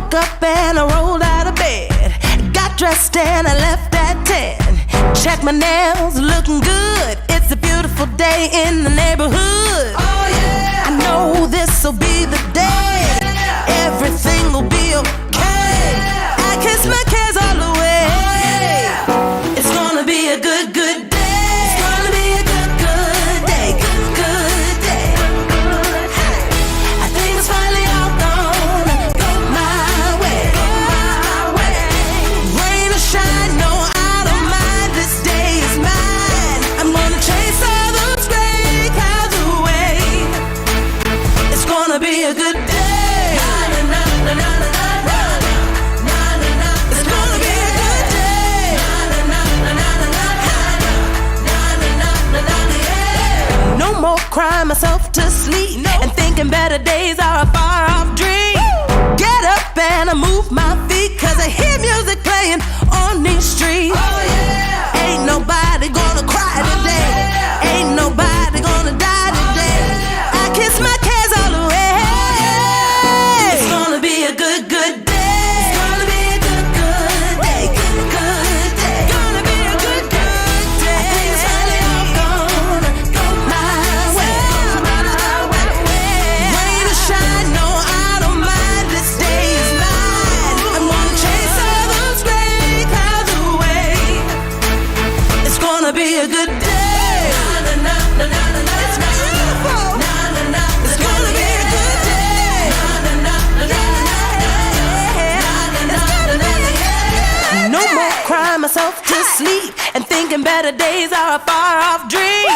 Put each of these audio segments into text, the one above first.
woke up and I rolled out of bed. Got dressed and I left at 10. Checked my nails, looking good. It's a beautiful day in the neighborhood. Oh yeah! I know this'll be the day. Oh, yeah. Everything will be okay. Oh, yeah. I kiss my cares all away. Oh, yeah. It's gonna be a good, good day. It's gonna be a good, good day. Good, good day. Hey. I think it's finally all gonna go my way. Go my way. Rain or shine, no, I don't mind. This day is mine. I'm gonna chase all those gray clouds away. It's gonna be a good day. Cry myself to sleep and thinking better days are a far off dream. Get up and I move my feet, cause I hear music playing on these streets. Oh yeah! Ain't nobody gonna cry today. Oh, yeah. Ain't nobody gonna die today. Oh, yeah. I kiss my cares all away. Oh, yeah. It's gonna be a good, good day. It's gonna be a good, good day. Good, good day. Gonna be a good, good day. I think it's finally all gonna go my way. Be a good day. It's beautiful. It's gonna be a good day. No more crying myself to sleep and thinking better days are a far off dream.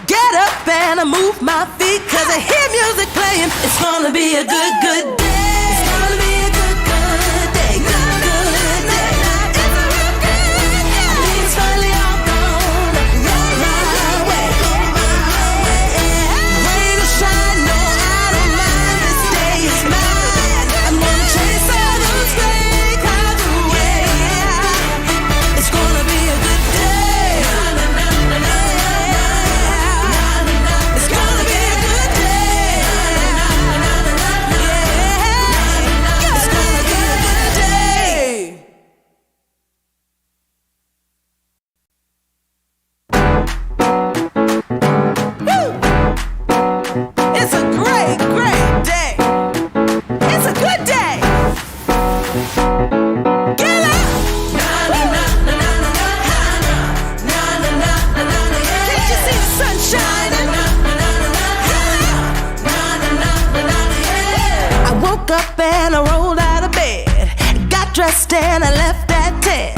Get up and I move my feet, cause I hear music playing. It's gonna be a good, good day. It's gonna be a good, good day. Good, good day. I think it's finally all dressed and I left at 10.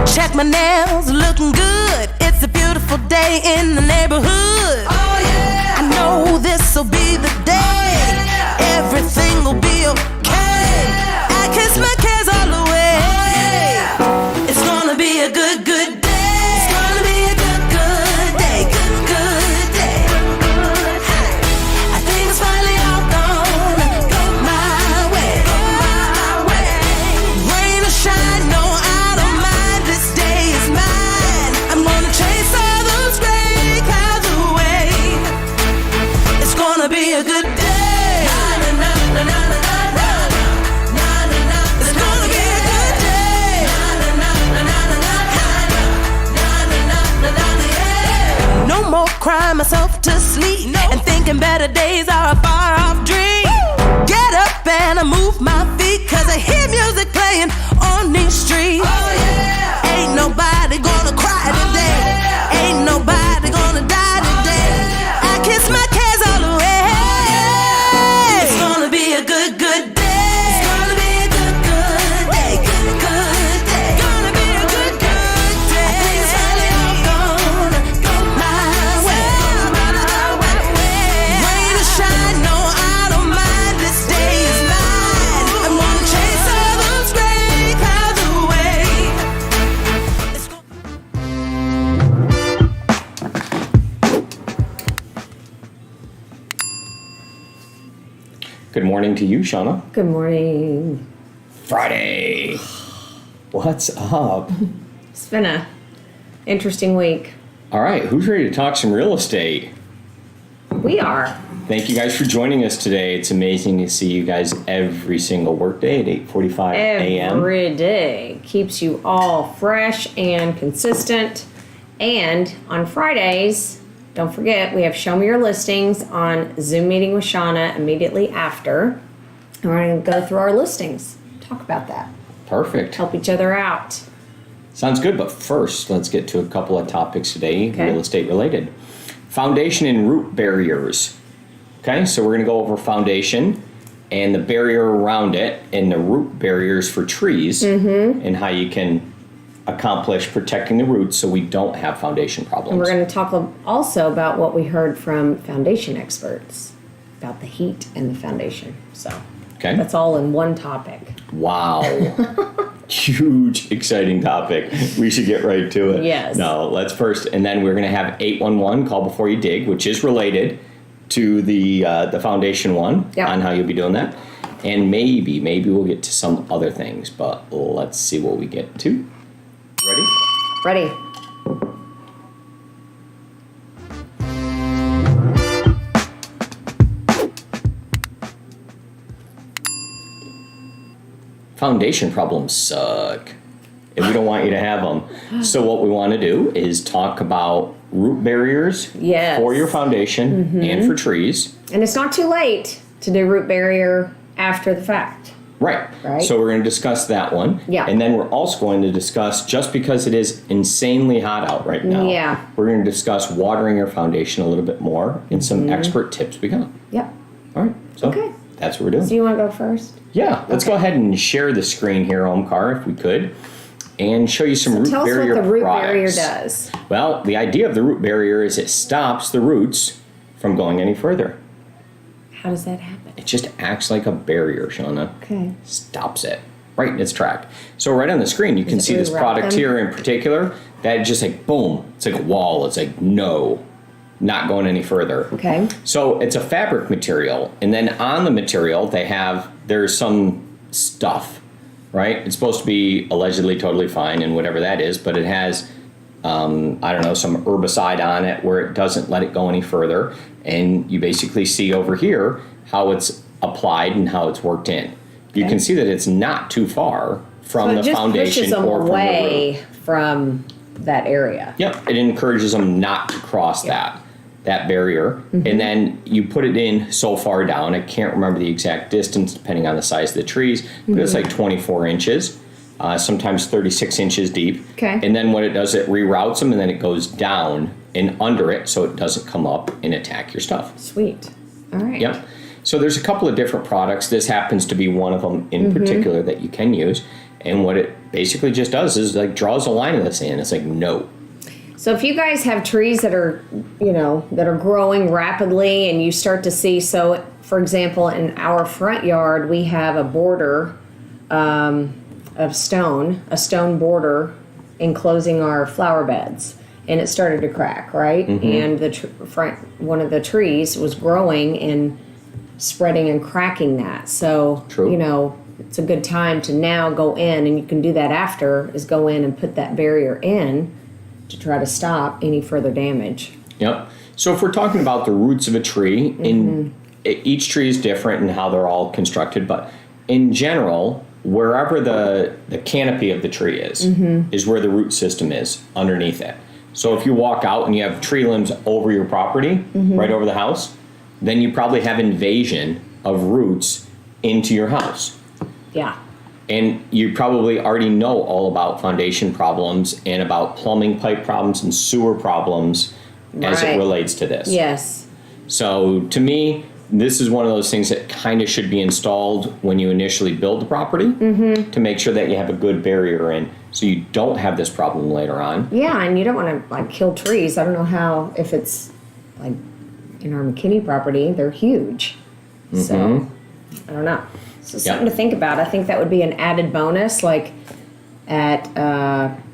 Checked my nails, looking good. It's a beautiful day in the neighborhood. Oh yeah! I know this'll be the day. Oh, yeah. Everything will be okay. Oh, yeah. I kiss my cares all away. Oh, yeah. It's gonna be a good, good day. It's gonna be a good, good day. Good, good day. Hey. I think it's finally all gonna go my way. Go my way. Rain or shine, no, I don't mind. This day is mine. I'm gonna chase all those gray clouds away. It's gonna be a good day. It's gonna be a good day. No more crying myself to sleep and thinking better days are a far off dream. Get up and I move my feet, cause I hear music playing on these streets. Oh yeah! Ain't nobody gonna cry today. Oh, yeah. Ain't nobody gonna die today. Oh, yeah. I kiss my cares all away. Oh, yeah. It's gonna be a good, good day. It's gonna be a good, good day. Good, good day. Gonna be a good, good day. I think it's finally all gonna go my way. Rain or shine, no, I don't mind. This day is mine. I'm gonna chase all those gray clouds away. Good morning to you, Shana. Good morning. Friday. What's up? It's been a interesting week. All right, who's ready to talk some real estate? We are. Thank you guys for joining us today. It's amazing to see you guys every single workday at 8:45 a.m. Every day. Keeps you all fresh and consistent. And on Fridays, don't forget, we have Show Me Your Listings on Zoom meeting with Shana immediately after. And we're going to go through our listings. Talk about that. Perfect. Help each other out. Sounds good, but first, let's get to a couple of topics today, Okay. real estate related. Foundation and root barriers. Okay, so we're gonna go over foundation and the barrier around it and the root barriers for trees and how you can accomplish protecting the roots so we don't have foundation problems. And we're going to talk also about what we heard from foundation experts about the heat in the foundation. So Okay. that's all in one topic. Wow. Huge, exciting topic. We should get right to it. Yes. No, let's first, and then we're going to have 811, call before you dig, which is related to the foundation one Yep. on how you'll be doing that. And maybe we'll get to some other things, but let's see what we get to. Ready? Ready? Foundation problems suck, and we don't want you to have them. So what we want to do is talk about root barriers Yes. for your foundation and for trees. And it's not too late to do root barrier after the fact. Right. Right. So we're going to discuss that one. Yeah. And then we're also going to discuss, just because it is insanely hot out right now, Yeah. we're going to discuss watering your foundation a little bit more and some expert tips we got. Yep. All right. So Okay. that's what we're doing. So you want to go first? Yeah, let's go ahead and share the screen here, Omkar, if we could, and show you some root Tell us barrier what the root products. barrier does. Well, the idea of the root barrier is it stops the roots from going any further. How does that happen? It just acts like a barrier, Shauna. Okay. Stops it right in its track. So right on the screen, you can it see this reroute product them? here in particular. That just like boom, it's like a wall. It's like no, not going any further. Okay. So it's a fabric material, and then on the material there's some stuff, right? It's supposed to be allegedly totally fine and whatever that is, but it has I don't know, some herbicide on it where it doesn't let it go any further. And you basically see over here how it's applied and how it's worked in. You can see that it's not too far from So it the just foundation pushes them or from the root. away from that area. Yep, it encourages them not to cross that barrier. And then you put it in so far down, I can't remember the exact distance depending on the size of the trees, but it's like 24 inches, sometimes 36 inches deep. Okay. And then what it does, it reroutes them and then it goes down and under it so it doesn't come up and attack your stuff. Sweet. All right. Yep. So there's a couple of different products. This happens to be one of them in particular that you can use. And what it basically just does is like draws a line in the sand. It's like, no. So if you guys have trees that are, that are growing rapidly and you start to see, so for example, in our front yard, we have a border of stone, a stone border enclosing our flower beds. And it started to crack, right? And the one of the trees was growing and spreading and cracking that. So, True. it's a good time to now go in, and you can do that after, is go in and put that barrier in to try to stop any further damage. Yep. So if we're talking about the roots of a tree, each tree is different in how they're all constructed, but in general, wherever the canopy of the tree is where the root system is underneath it. So if you walk out and you have tree limbs over your property, right over the house, then you probably have invasion of roots into your house. Yeah. And you probably already know all about foundation problems and about plumbing pipe problems and sewer problems as it Right. relates to this. Yes. So to me, this is one of those things that kind of should be installed when you initially build the property to make sure that you have a good barrier in so you don't have this problem later on. Yeah, and you don't want to kill trees. I don't know how, if it's like in our McKinney property, they're huge. So I don't know. So something to think about. I think that would be an added bonus, like at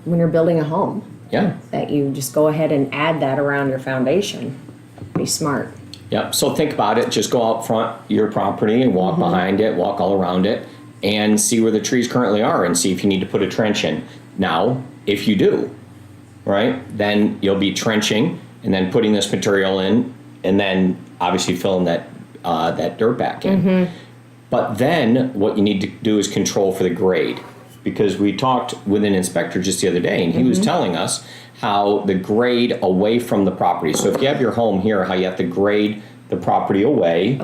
when you're building a home, Yeah. that you just go ahead and add that around your foundation. Be smart. Yep. So think about it. Just go out front your property and walk behind it, walk all around it, and see where the trees currently are and see if you need to put a trench in. Now, if you do, right, then you'll be trenching and then putting this material in and then obviously filling that dirt back in. But then what you need to do is control for the grade, because we talked with an inspector just the other day, and he was telling us how the grade away from the property. So if you have your home here, how you have to grade the property away,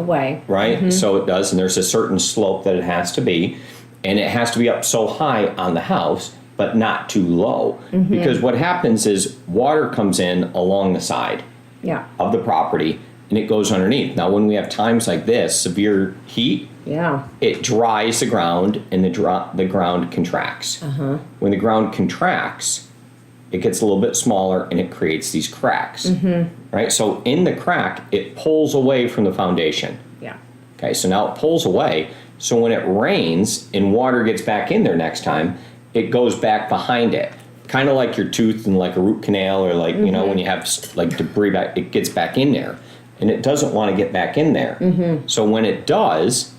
right? So it does, and there's a certain slope that it has to be, and it has to be up so high on the house, but not too low. Because what happens is water comes in along the side of the property, and it goes underneath. Now, when we have times like this, severe heat, it dries the ground, and the ground contracts. When the ground contracts, it gets a little bit smaller, and it creates these cracks. Right? So in the crack, it pulls away from the foundation. Okay, so now it pulls away. So when it rains and water gets back in there next time, it goes back behind it. Kind of like your tooth in like a root canal, or like, you know, when you have like debris back, it gets back in there. And it doesn't want to get back in there. So when it does,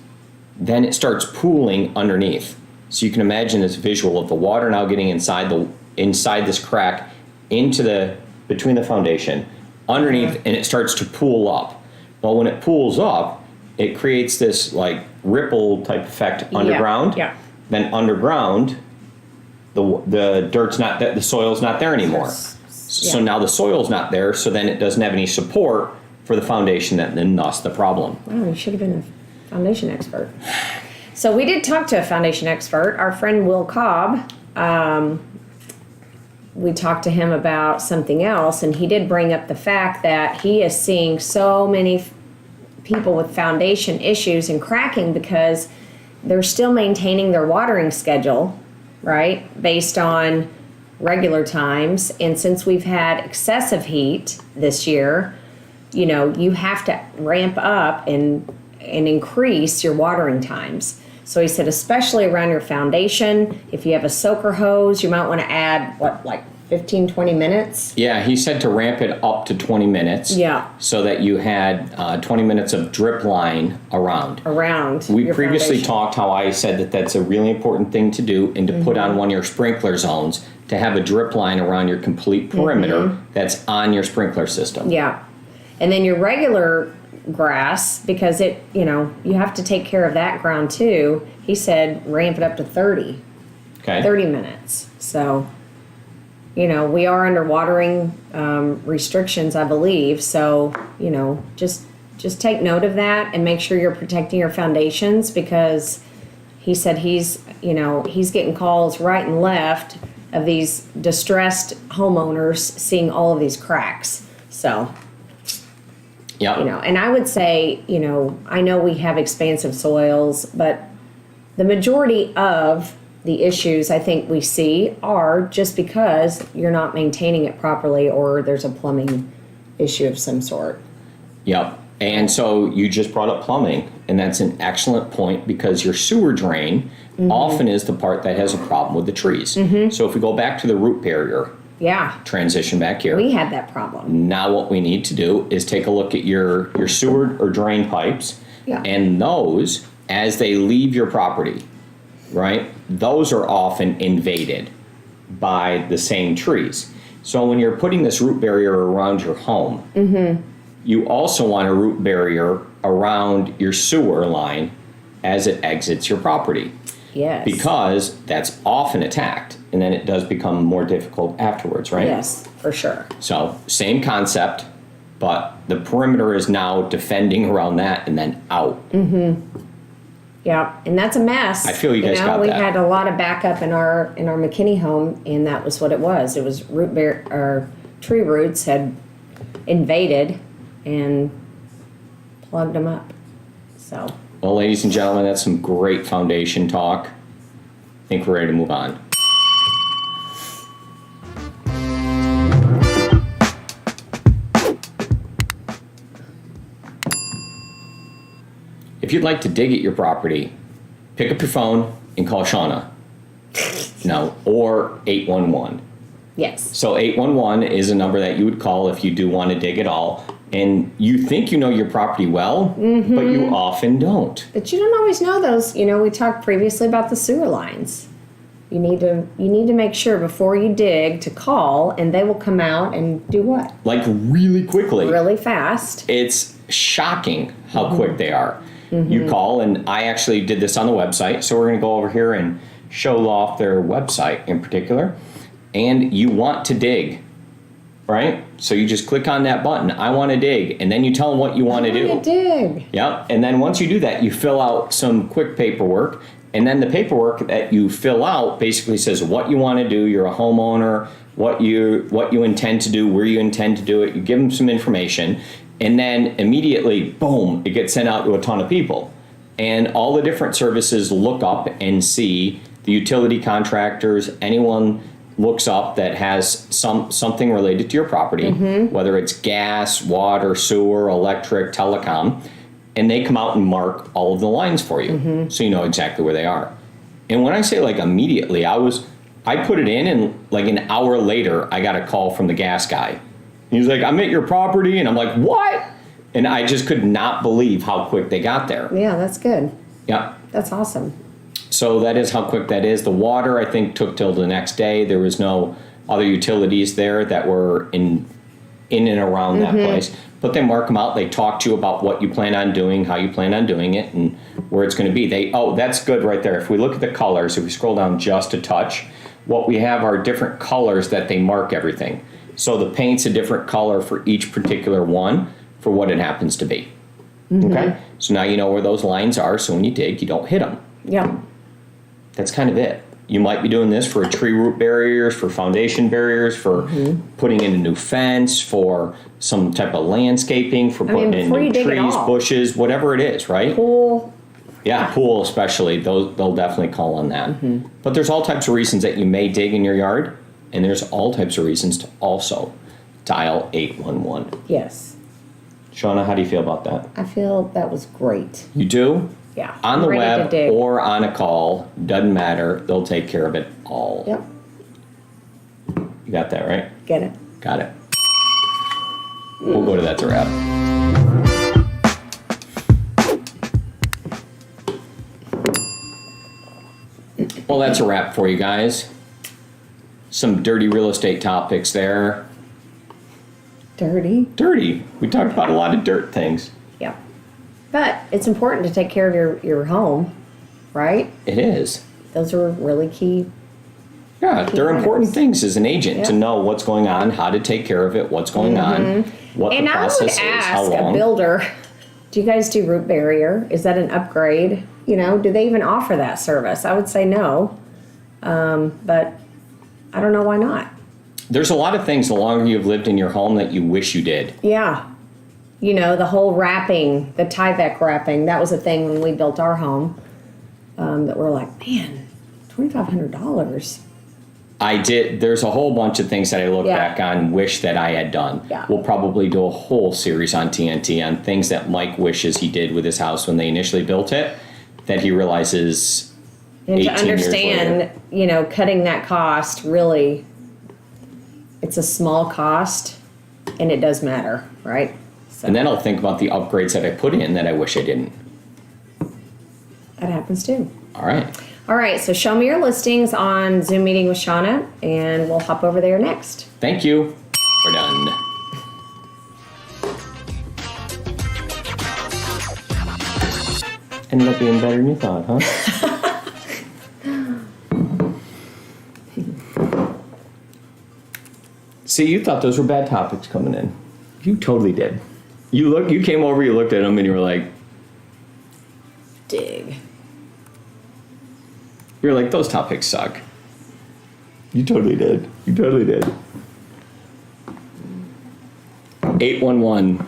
then it starts pooling underneath. So you can imagine this visual of the water now getting inside this crack between the foundation, underneath, and it starts to pool up. Well, when it pools up, it creates this like ripple type effect underground. Then underground, the dirt's not there, the soil's not there anymore. So now the soil's not there, so then it doesn't have any support for the foundation, then thus the problem. Oh, you should have been a foundation expert. So we did talk to a foundation expert, our friend Will Cobb. We talked to him about something else, and he did bring up the fact that he is seeing so many people with foundation issues and cracking because they're still maintaining their watering schedule, right, based on regular times. And since we've had excessive heat this year, you know, you have to ramp up and increase your watering times. So he said, especially around your foundation, if you have a soaker hose, you might want to add, like 15, 20 minutes? Yeah, he said to ramp it up to 20 minutes. So that you had 20 minutes of drip line around. We previously talked how I said that that's a really important thing to do, and to put on one of your sprinkler zones, to have a drip line around your complete perimeter that's on your sprinkler system. And then your regular grass, because it, you know, you have to take care of that ground too. He said ramp it up to 30 minutes. So, you know, we are under watering restrictions, I believe. So, you know, just take note of that and make sure you're protecting your foundations, because he said he's getting calls right and left of these distressed homeowners seeing all of these cracks. So, you know, and I would say, you know, I know we have expansive soils, but the majority of the issues I think we see are just because you're not maintaining it properly, or there's a plumbing issue of some sort. And so you just brought up plumbing, and that's an excellent point, because your sewer drain often is the part that has a problem with the trees. So if we go back to the root barrier transition back here, we had that problem. Now what we need to do is take a look at your sewer or drain pipes, and those, as they leave your property, right, those are often invaded by the same trees. So when you're putting this root barrier around your home, you also want a root barrier around your sewer line as it exits your property. Because that's often attacked, and then it does become more difficult afterwards, right? Yes, for sure. So same concept, but the perimeter is now defending around that and then out. And that's a mess. I feel you guys got we that. had a lot of backup in our McKinney home, and that was what it was. It was tree roots had invaded and plugged them up. So. Well, ladies and gentlemen, that's some great foundation talk. I think we're ready to move on. If you'd like to dig at your property, pick up your phone and call Shana. Or 811. Yes. So 811 is a number that you would call if you do want to dig at all. And you think you know your property well, but you often don't. But you don't always know those. You know, we talked previously about the sewer lines. You need to make sure before you dig to call, and they will come out and do what? Like really quickly. Really fast. It's shocking how quick they are. You call, and I actually did this on the website, so we're going to go over here and show off their website in particular. And you want to dig, right? So you just click on that button, I want to dig, and then you tell them what you want to do. I want to dig. Yep, and then once you do that, you fill out some quick paperwork, and then the paperwork that you fill out basically says what you want to do. You're a homeowner, what you intend to do, where you intend to do it. You give them some information, and then immediately, boom, it gets sent out to a ton of people. And all the different services look up and see the utility contractors, anyone looks up that has something related to your property, whether it's gas, water, sewer, electric, telecom, and they come out and mark all of the lines for you, so you know exactly where they are. And when I say like immediately, I put it in, and like an hour later, I got a call from the gas guy. He's like, I'm at your property, and I'm like, what? And I just could not believe how quick they got there. Yeah, that's good. Yeah. That's awesome. So that is how quick that is. The water, I think, took till the next day. There was no other utilities there that were in and around that place. But they mark them out. They talk to you about what you plan on doing, how you plan on doing it, and where it's going to be. That's good right there. If we look at the colors, if we scroll down just a touch, what we have are different colors that they mark everything. So the paint's a different color for each particular one for what it happens to be. Okay? So now you know where those lines are, so when you dig, you don't hit them. Yeah. That's kind of it. You might be doing this for tree root barriers, for foundation barriers, for putting in a new fence, for some type of landscaping, for putting in new trees, bushes, whatever it is, right? Pool. Yeah, pool especially. They'll definitely call on that. But there's all types of reasons that you may dig in your yard, and there's all types of reasons to also dial 811. Yes. Shana, how do you feel about that? I feel that was great. You do? Yeah. On the web or on a call, doesn't matter. They'll take care of it all. Yep. You got that, right? Get it. Got it. We'll go to That's a Wrap. Well, that's a wrap for you guys. Some dirty real estate topics there. Dirty? Dirty. We talked about a lot of dirt things. Yeah. But it's important to take care of your home, right? It is. Those are really key. Yeah, they're important things as an agent to know what's going on, how to take care of it, what's going on, what the process is, how long. And I would ask a builder, do you guys do root barrier? Is that an upgrade? You know, do they even offer that service? I would say no, but I don't know why not. There's a lot of things the longer you've lived in your home that you wish you did. Yeah. You know, the whole wrapping, the Tyvek wrapping, that was a thing when we built our home that we're like, man, $2,500. I did. There's a whole bunch of things that I look back on, wish that I had done. Yeah. We'll probably do a whole series on TNT on things that Mike wishes he did with his house when they initially built it, that he realizes And 18 to understand, years later. you know, cutting that cost, really, it's a small cost, and it does matter, right? So And then I'll think about the upgrades that I put in that I wish I didn't. that happens too. All right. All right, so show me your listings on Zoom meeting with Shana, and we'll hop over there next. Thank you. We're done. Ended up being better than you thought, huh? See, you thought those were bad topics coming in. You totally did. You came over, you looked at them, and you were like, Dig. you're like, those topics suck. You totally did. You totally did. 811.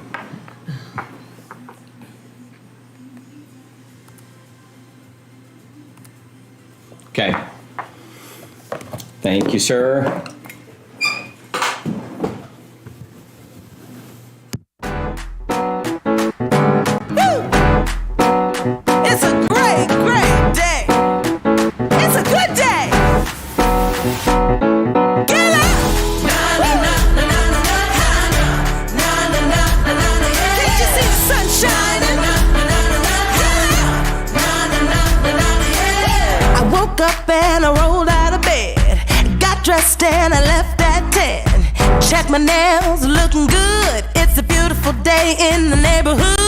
Okay. Thank you, sir. It's a great, great day. It's a good day. Get up. Can't you see the sun shining? I woke up and I rolled out of dressed and I left at 10. Check my nails, looking good. It's a beautiful day in the neighborhood.